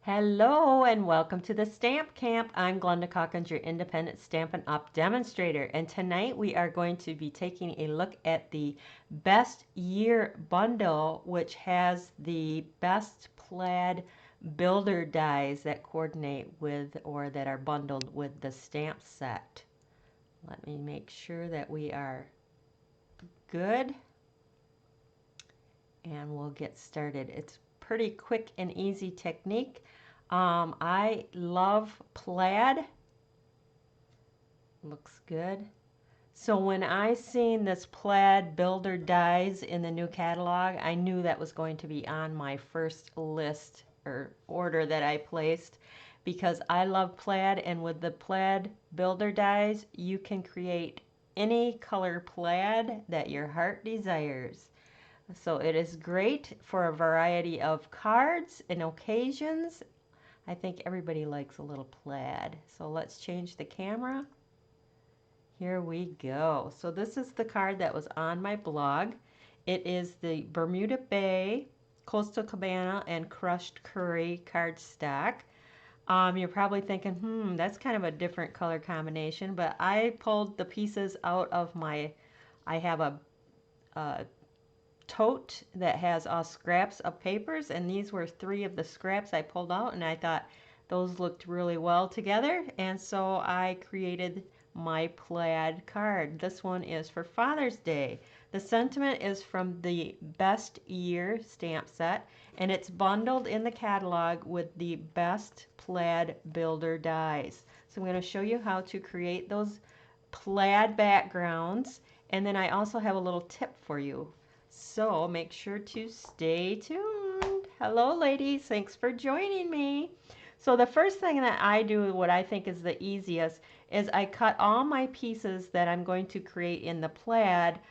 Hello and welcome to the Stamp Camp. I'm Glenda Calkins, your independent Stampin' Up! Demonstrator. And tonight we are going to be taking a look at the Best Year Bundle, which has the best plaid builder dies that coordinate with or that are bundled with the stamp set. Let me make sure that we are good and we'll get started. It's pretty quick and easy technique. I love plaid. Looks good. So when I seen this plaid builder dies in the new catalog, I knew that was going to be on my first list or order that I placed because I love plaid, and with the plaid builder dies, you can create any color plaid that your heart desires. So it is great for a variety of cards and occasions. I think everybody likes a little plaid. So let's change the camera. Here we go. So this is the card that was on my blog. It is the Bermuda Bay, Coastal Cabana, and Crushed Curry cardstock. You're probably thinking, that's kind of a different color combination, but I pulled the pieces out of I have a tote that has all scraps of papers, and these were 3 of the scraps I pulled out, and I thought those looked really well together, and so I created my plaid card. This one is for Father's Day. The sentiment is from the Best Year stamp set, and it's bundled in the catalog with the best plaid builder dies. So I'm going to show you how to create those plaid backgrounds, and then I also have a little tip for you. So make sure to stay tuned. Hello ladies, thanks for joining me. So the first thing that I do, what I think is the easiest, is I cut all my pieces that I'm going to create in the plaid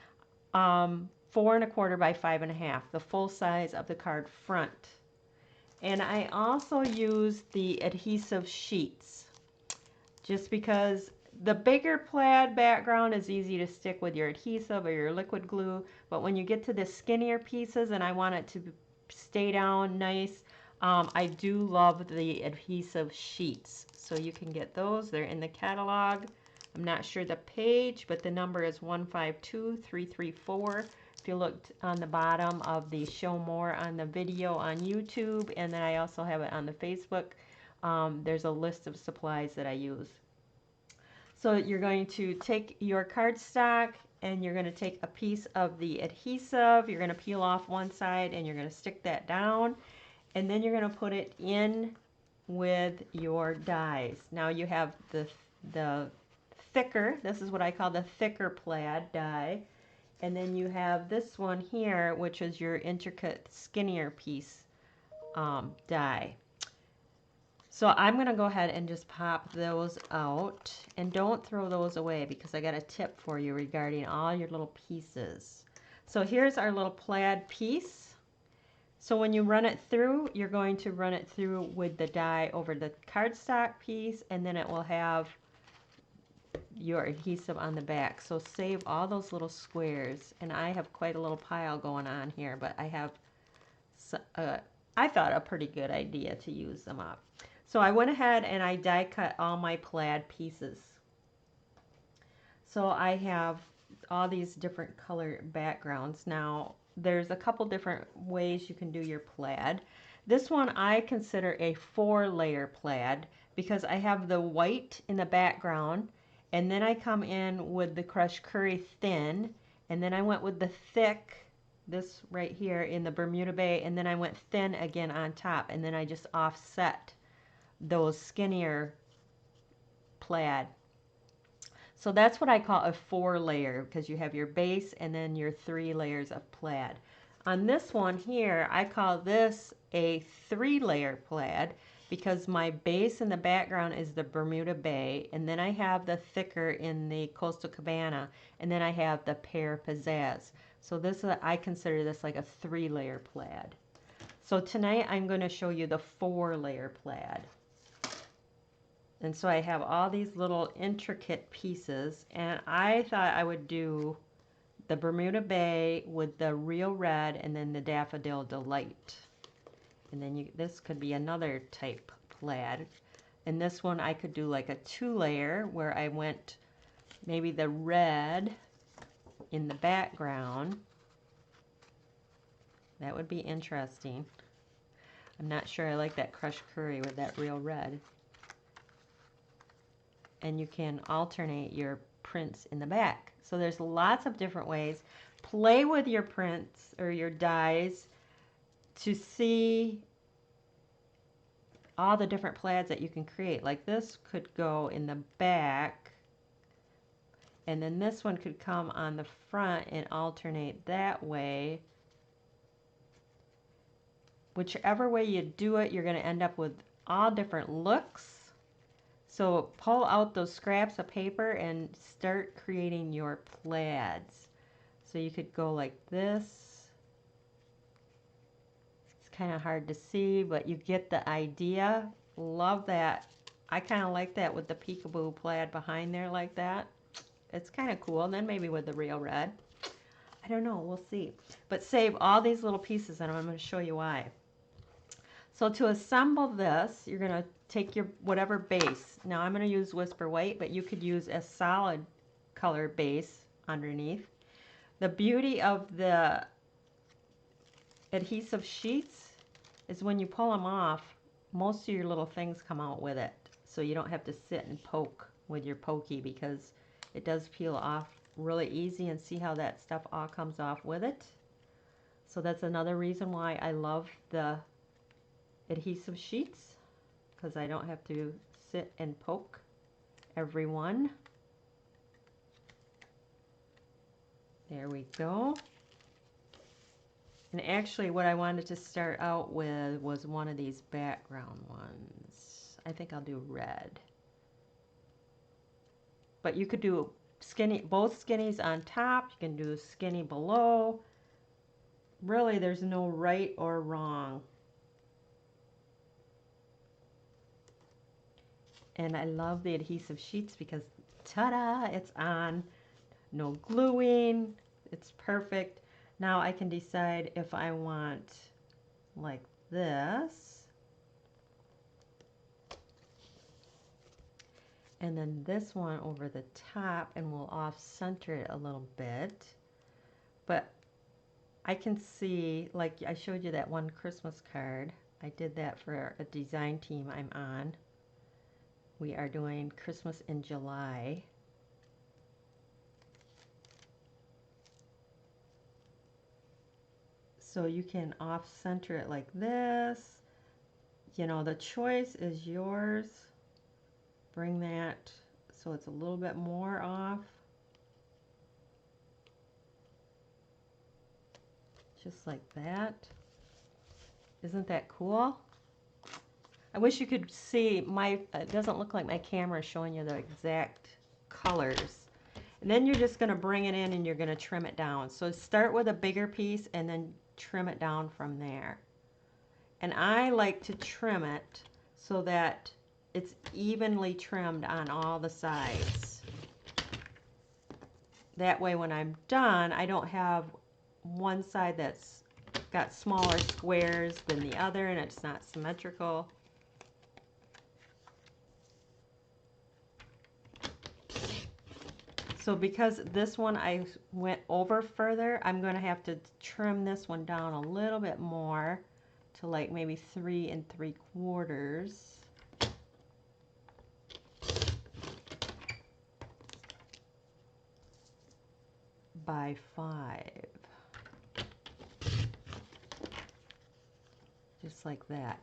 4¼ by 5½, the full size of the card front. And I also use the adhesive sheets just because the bigger plaid background is easy to stick with your adhesive or your liquid glue, but when you get to the skinnier pieces and I want it to stay down nice, I do love the adhesive sheets. So you can get those. They're in the catalog. I'm not sure the page, but the number is 152334. If you looked on the bottom of the show more on the video on YouTube, and then I also have it on the Facebook, there's a list of supplies that I use. So you're going to take your cardstock and you're going to take a piece of the adhesive. You're going to peel off one side and you're going to stick that down. And then you're going to put it in with your dies. Now you have the thicker, this is what I call the thicker plaid die. And then you have this one here, which is your intricate skinnier piece die. So I'm going to go ahead and just pop those out, and don't throw those away because I got a tip for you regarding all your little pieces. So here's our little plaid piece. So when you run it through, you're going to run it through with the die over the cardstock piece, and then it will have your adhesive on the back. So save all those little squares, and I have quite a little pile going on here, but I have, I thought a pretty good idea to use them up. So I went ahead and I die cut all my plaid pieces. So I have all these different color backgrounds. Now there's a couple different ways you can do your plaid. This one I consider a 4-layer plaid because I have the white in the background, and then I come in with the crushed curry thin, and then I went with the thick, this right here in the Bermuda Bay, and then I went thin again on top, and then I just offset those skinnier plaid. So that's what I call a 4-layer, because you have your base and then your 3 layers of plaid. On this one here, I call this a 3-layer plaid because my base in the background is the Bermuda Bay, and then I have the thicker in the Coastal Cabana, and then I have the Pear Pizzazz. So this I consider this like a 3-layer plaid. So tonight I'm going to show you the 4-layer plaid. And so I have all these little intricate pieces, and I thought I would do the Bermuda Bay with the Real Red and then the Daffodil Delight. And then this could be another type plaid. And this one I could do like a 2-layer where I went maybe the red in the background. That would be interesting. I'm not sure I like that crushed curry with that real red. And you can alternate your prints in the back. So there's lots of different ways. Play with your prints or your dies to see all the different plaids that you can create. Like this could go in the back, and then this one could come on the front and alternate that way. Whichever way you do it, you're going to end up with all different looks. So pull out those scraps of paper and start creating your plaids. So you could go like this. It's kind of hard to see, but you get the idea. Love that. I kind of like that with the peekaboo plaid behind there like that. It's kind of cool. And then maybe with the real red. I don't know. We'll see. But save all these little pieces, and I'm going to show you why. So to assemble this, you're going to take your whatever base. Now I'm going to use Whisper White, but you could use a solid color base underneath. The beauty of the adhesive sheets is when you pull them off, most of your little things come out with it. So you don't have to sit and poke with your pokey, because it does peel off really easy, and see how that stuff all comes off with it. So that's another reason why I love the adhesive sheets, because I don't have to sit and poke every one. There we go. And actually what I wanted to start out with was one of these background ones. I think I'll do red. But you could do skinny, both skinnies on top. You can do skinny below. Really, there's no right or wrong. And I love the adhesive sheets because, ta-da, it's on. No gluing. It's perfect. Now I can decide if I want like this. And then this one over the top, and we'll off-center it a little bit. But I can see, like I showed you that one Christmas card. I did that for a design team I'm on. We are doing Christmas in July. So you can off-center it like this. You know, the choice is yours. Bring that so it's a little bit more off. Just like that. Isn't that cool? I wish you could see my, it doesn't look like my camera is showing you the exact colors. And then you're just going to bring it in and you're going to trim it down. So start with a bigger piece and then trim it down from there. And I like to trim it so that it's evenly trimmed on all the sides. That way when I'm done, I don't have one side that's got smaller squares than the other and it's not symmetrical. So because this one I went over further, I'm going to have to trim this one down a little bit more to like maybe 3 3/4 by 5. Just like that.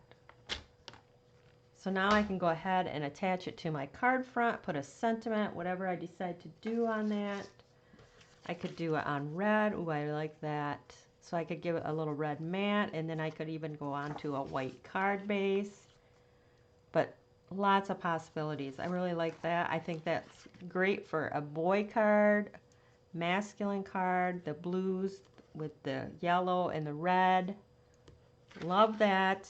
So now I can go ahead and attach it to my card front, put a sentiment, whatever I decide to do on that. I could do it on red. Ooh, I like that. So I could give it a little red matte, and then I could even go on to a white card base. But lots of possibilities. I really like that. I think that's great for a boy card, masculine card, the blues with the yellow and the red. Love that.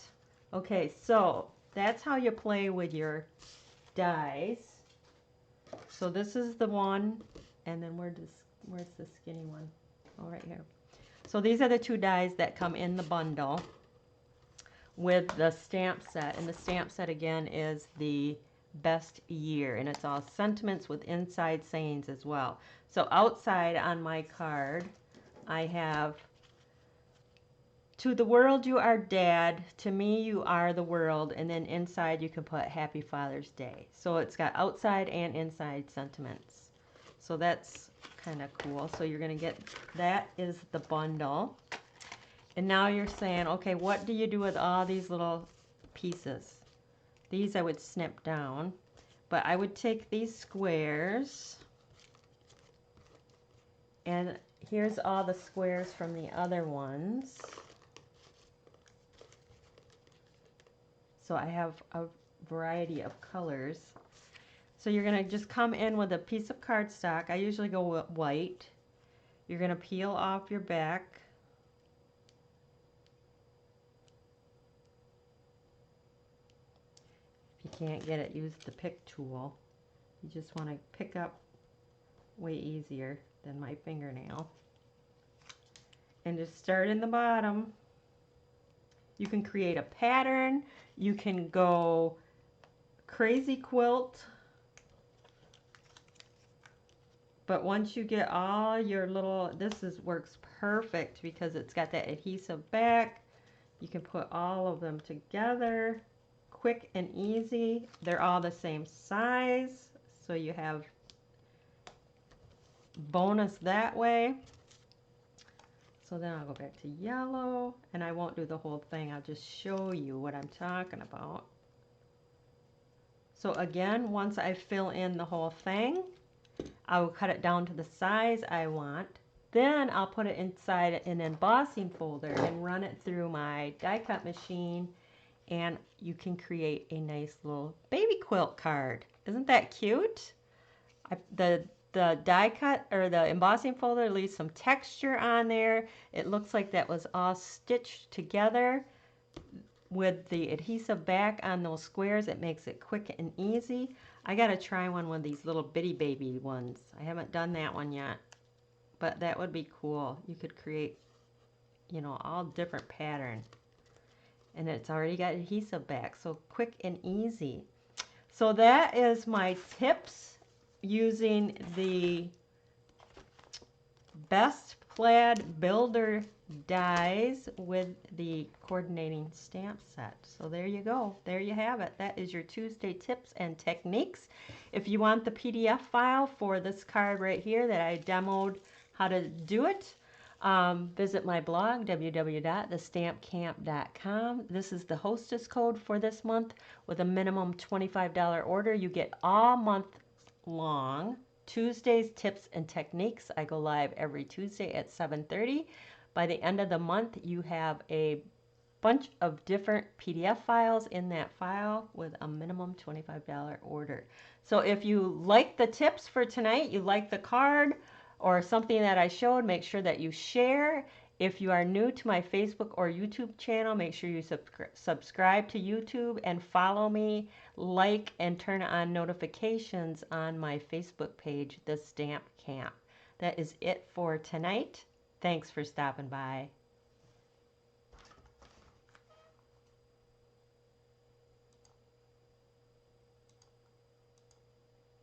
Okay, so that's how you play with your dies. So this is the one, and then where's the skinny one? Oh, right here. So these are the 2 dies that come in the bundle. with the stamp set. And the stamp set again is the best year, and it's all sentiments with inside sayings as well. So outside on my card I have, to the world you are dad, to me you are the world, and then inside you can put Happy Father's Day. So it's got outside and inside sentiments. So that's kind of cool. So you're going to get, that is the bundle. And now you're saying, okay, what do you do with all these little pieces? These I would snip down, but I would take these squares, and here's all the squares from the other ones. So I have a variety of colors. So you're going to just come in with a piece of cardstock. I usually go with white. You're going to peel off your back. If you can't get it, use the pick tool. You just want to pick up way easier than my fingernail. And just start in the bottom. You can create a pattern. You can go crazy quilt. But once you get all your little, works perfect because it's got that adhesive back. You can put all of them together, quick and easy. They're all the same size, so you have bonus that way. So then I'll go back to yellow, and I won't do the whole thing. I'll just show you what I'm talking about. So again, once I fill in the whole thing, I will cut it down to the size I want. Then I'll put it inside an embossing folder and run it through my die cut machine, and you can create a nice little baby quilt card. Isn't that cute? The die cut or the embossing folder leaves some texture on there. It looks like that was all stitched together with the adhesive back on those squares. It makes it quick and easy. I gotta try one with these little bitty baby ones. I haven't done that one yet, but that would be cool. You could create, you know, all different pattern, and it's already got adhesive back, so quick and easy. So that is my tips using the best plaid builder dies with the coordinating stamp set. So there you go. There you have it. That is your Tuesday tips and techniques. If you want the PDF file for this card right here that I demoed how to do it, visit my blog, www.thestampcamp.com. This is the hostess code for this month. With a minimum $25 order, you get all month long Tuesdays tips and techniques. I go live every Tuesday at 7:30. By the end of the month, you have a bunch of different PDF files in that file with a minimum $25 order. So if you like the tips for tonight, you like the card or something that I showed, make sure that you share. If you are new to my Facebook or YouTube channel, make sure you subscribe to YouTube and follow me, like, and turn on notifications on my Facebook page, The Stamp Camp. That is it for tonight. Thanks for stopping by.